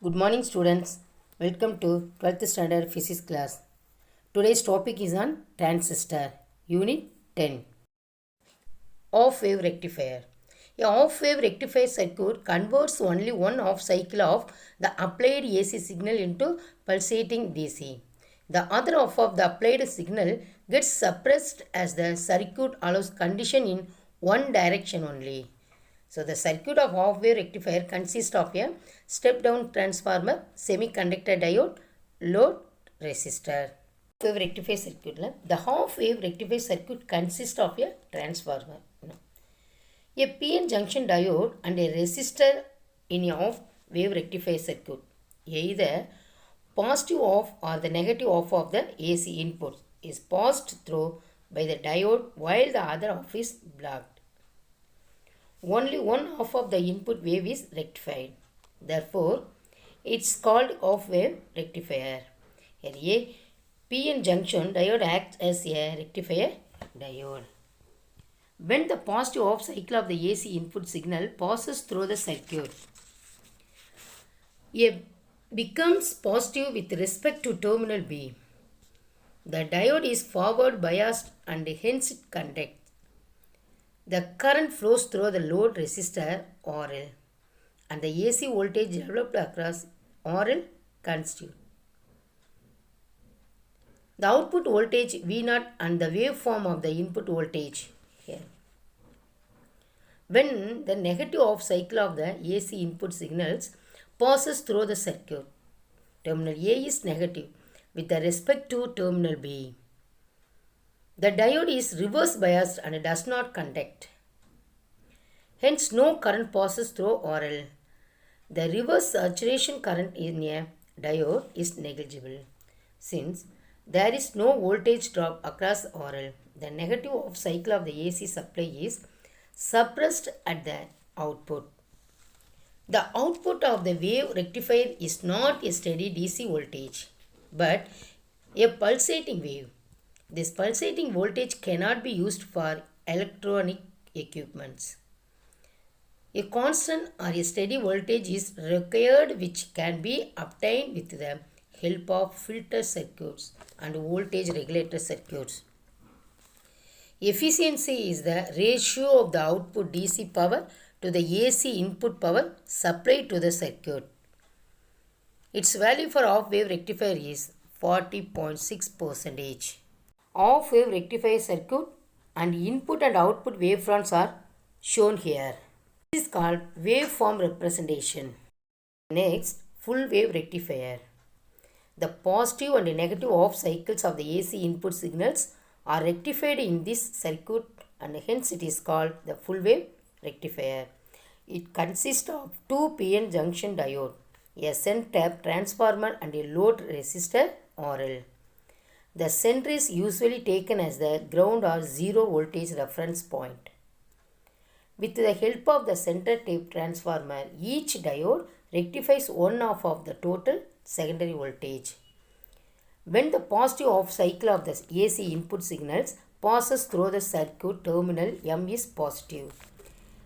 Good morning students. Welcome to 12th standard physics class. Today's topic is on transistor, unit 10. Off-wave rectifier. A off-wave rectifier circuit converts only one half cycle of the applied AC signal into pulsating DC. The other half of the applied signal gets suppressed as the circuit allows condition in one direction only. So the circuit of half-wave rectifier consists of a step-down transformer, semiconductor diode, load resistor. Half-wave rectifier circuit. The half-wave rectifier circuit consists of a transformer, a PN junction diode and a resistor in a half-wave rectifier circuit. Either positive half or the negative half of the AC input is passed through by the diode while the other half is blocked. Only one half of the input wave is rectified. Therefore, it's called half-wave rectifier. Here, a PN junction diode acts as a rectifier diode. When the positive half cycle of the AC input signal passes through the circuit, it becomes positive with respect to terminal B. The diode is forward biased and hence it conducts. The current flows through the load resistor RL and the AC voltage developed across RL constitute the output voltage V0 and the waveform of the input voltage here. When the negative half cycle of the AC input signals passes through the circuit, terminal A is negative with respect to terminal B. The diode is reverse biased and does not conduct. Hence, no current passes through RL. The reverse saturation current in a diode is negligible. Since there is no voltage drop across RL, the negative half cycle of the AC supply is suppressed at the output. The output of the wave rectifier is not a steady DC voltage, but a pulsating wave. This pulsating voltage cannot be used for electronic equipments. A constant or a steady voltage is required which can be obtained with the help of filter circuits and voltage regulator circuits. Efficiency is the ratio of the output DC power to the AC input power supplied to the circuit. Its value for half-wave rectifier is 40.6%. Half-wave rectifier circuit and input and output wavefronts are shown here. This is called waveform representation. Next, full wave rectifier. The positive and negative half cycles of the AC input signals are rectified in this circuit and hence it is called the full wave rectifier. It consists of two PN junction diode, a shunt tap transformer and a load resistor RL. The center is usually taken as the ground or zero voltage reference point. With the help of the center tape transformer, each diode rectifies one half of the total secondary voltage. When the positive half cycle of the AC input signals passes through the circuit, terminal M is positive.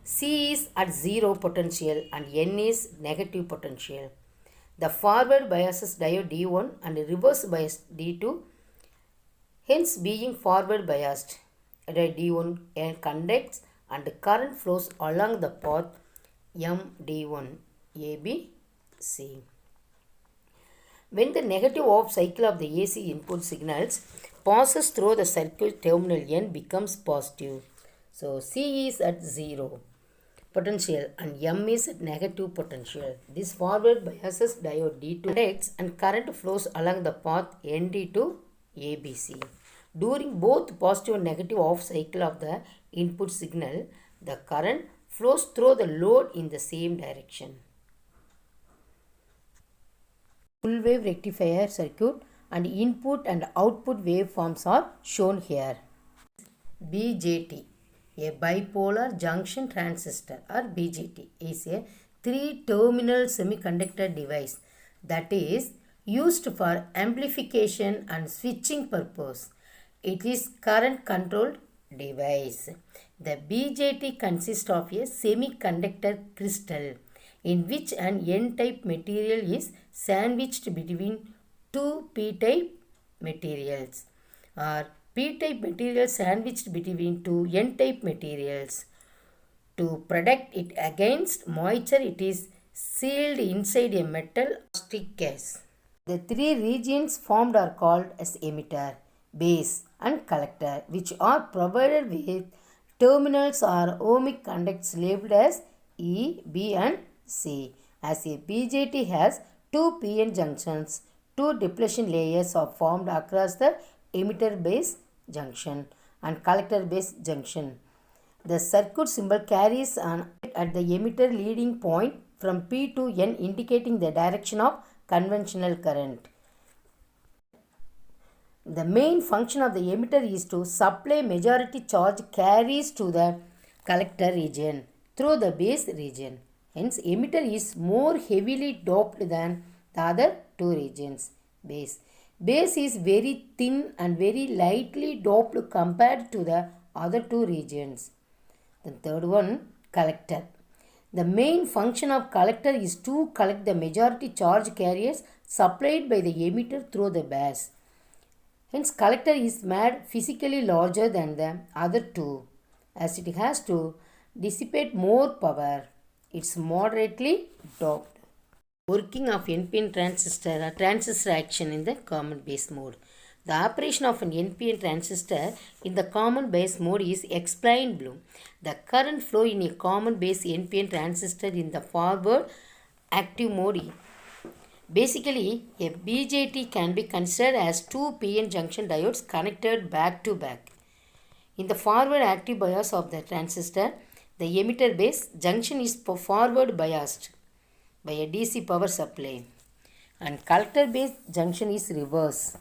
C is at zero potential and N is negative potential. The forward biases diode D1 and reverse bias D2, hence being forward biased, D1 and conducts and current flows along the path MD1 ABC. When the negative half cycle of the AC input signals passes through the circuit, terminal N becomes positive. So C is at zero potential and M is at negative potential. This forward biases diode D2 conducts and current flows along the path ND to ABC. During both positive and negative half cycle of the input signal, the current flows through the load in the same direction. Full wave rectifier circuit and input and output waveforms are shown here. BJT, a bipolar junction transistor or BJT, is a three-terminal semiconductor device that is used for amplification and switching purpose. It is current controlled device. The BJT consists of a semiconductor crystal in which an N-type material is sandwiched between two P-type materials, or P-type material sandwiched between two N-type materials. To protect it against moisture, it is sealed inside a metal stick case. The three regions formed are called as emitter, base and collector, which are provided with terminals or ohmic conducts labeled as E, B and C. As a BJT has two PN junctions, two depletion layers are formed across the emitter base junction and collector base junction. The circuit symbol carries an at the emitter leading point from P to N, indicating the direction of conventional current. The main function of the emitter is to supply majority charge carries to the collector region through the base region. Hence, emitter is more heavily doped than the other two regions. Base is very thin and very lightly doped compared to the other two regions. The third one, collector. The main function of collector is to collect the majority charge carriers supplied by the emitter through the base. Hence, collector is made physically larger than the other two, as it has to dissipate more power. It's moderately doped. Working of NPN transistor or transistor action in the common base mode. The operation of an NPN transistor in the common base mode is explained below. The current flow in a common base NPN transistor in the forward active mode. Basically, a BJT can be considered as two PN junction diodes connected back to back. In the forward active bias of the transistor, the emitter base junction is forward biased by a DC power supply, and collector base junction is reverse.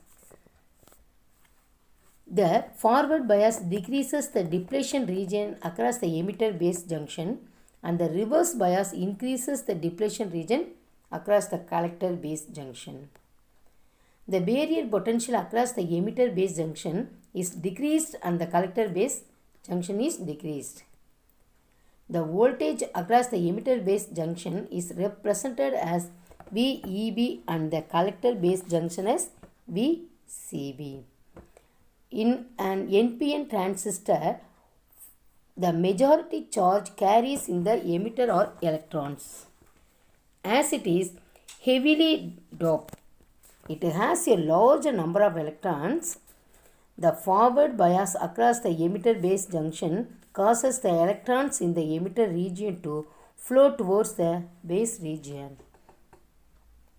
The forward bias decreases the depletion region across the emitter base junction, and the reverse bias increases the depletion region across the collector base junction. The barrier potential across the emitter base junction is decreased and the collector base junction is decreased. The voltage across the emitter base junction is represented as VEB and the collector base junction as VCB. In an NPN transistor, the majority charge carries in the emitter or electrons. As it is heavily doped, it has a large number of electrons. The forward bias across the emitter base junction causes the electrons in the emitter region to flow towards the base region.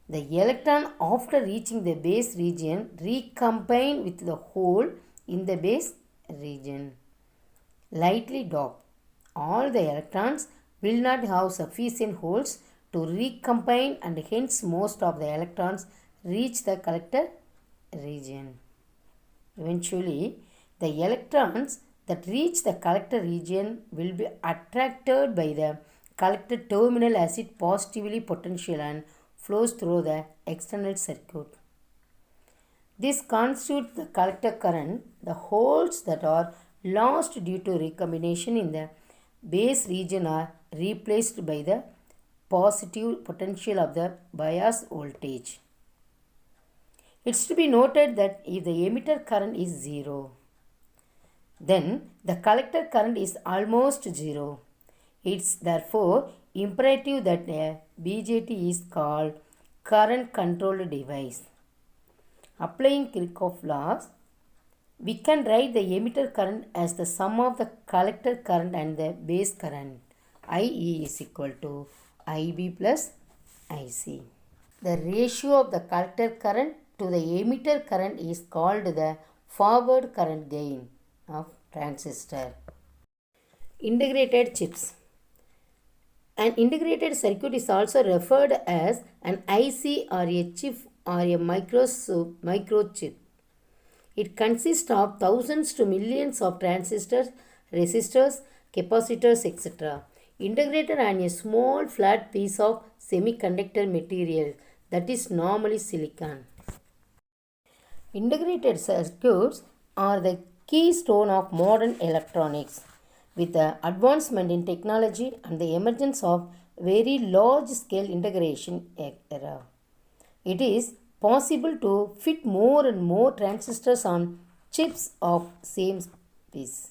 The electron, after reaching the base region, recombine with the hole in the base region. Lightly doped, all the electrons will not have sufficient holes to recombine, and hence most of the electrons reach the collector region. Eventually, the electrons that reach the collector region will be attracted by the collector terminal as it positively potential and flows through the external circuit. This constitutes the collector current. The holes that are lost due to recombination in the base region are replaced by the positive potential of the bias voltage. It's to be noted that if the emitter current is 0, then the collector current is almost 0. It's therefore imperative that a BJT is called current controlled device. Applying Kirchhoff laws, we can write the emitter current as the sum of the collector current and the base current. IE is equal to IB plus IC. The ratio of the collector current to the emitter current is called the forward current gain of transistor. Integrated chips. An integrated circuit is also referred as an IC or a chip or a microchip. It consists of thousands to millions of transistors, resistors, capacitors, etc. integrated on a small flat piece of semiconductor material, that is normally silicon. Integrated circuits are the keystone of modern electronics. With the advancement in technology and the emergence of very large scale integration era. It is possible to fit more and more transistors on chips of same piece.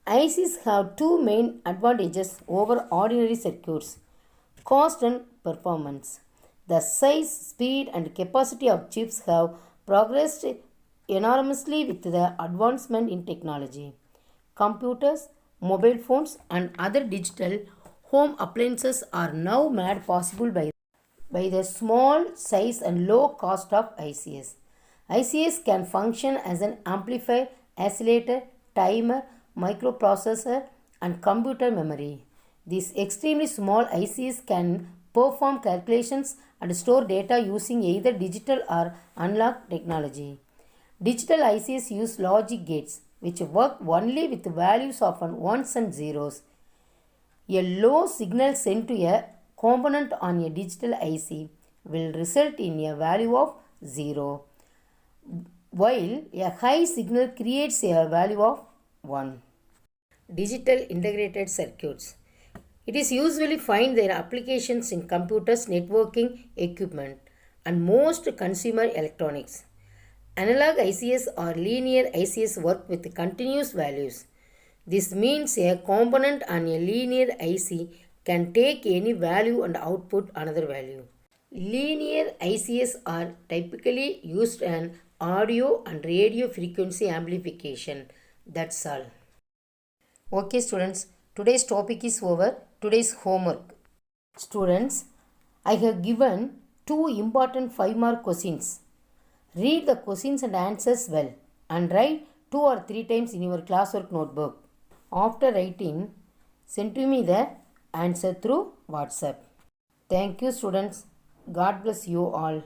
ICs have two main advantages over ordinary circuits: cost and performance. The size, speed, and capacity of chips have progressed enormously with the advancement in technology. Computers, mobile phones, and other digital home appliances are now made possible by the small size and low cost of ICs. ICs can function as an amplifier, oscillator, timer, microprocessor, and computer memory. These extremely small ICs can perform calculations and store data using either digital or analog technology. Digital ICs use logic gates, which work only with values of ones and zeros. A low signal sent to a component on a digital IC will result in a value of 0, while a high signal creates a value of 1. Digital integrated circuits. It is usually find their applications in computers, networking equipment, and most consumer electronics. Analog ICs or linear ICs work with continuous values. This means a component on a linear IC can take any value and output another value. Linear ICs are typically used in audio and radio frequency amplification. That's all. Okay students, today's topic is over. Today's homework. Students, I have given two important 5-mark questions. Read the questions and answers well and write 2 or 3 times in your classwork notebook. After writing, send to me the answer through WhatsApp. Thank you students. God bless you all.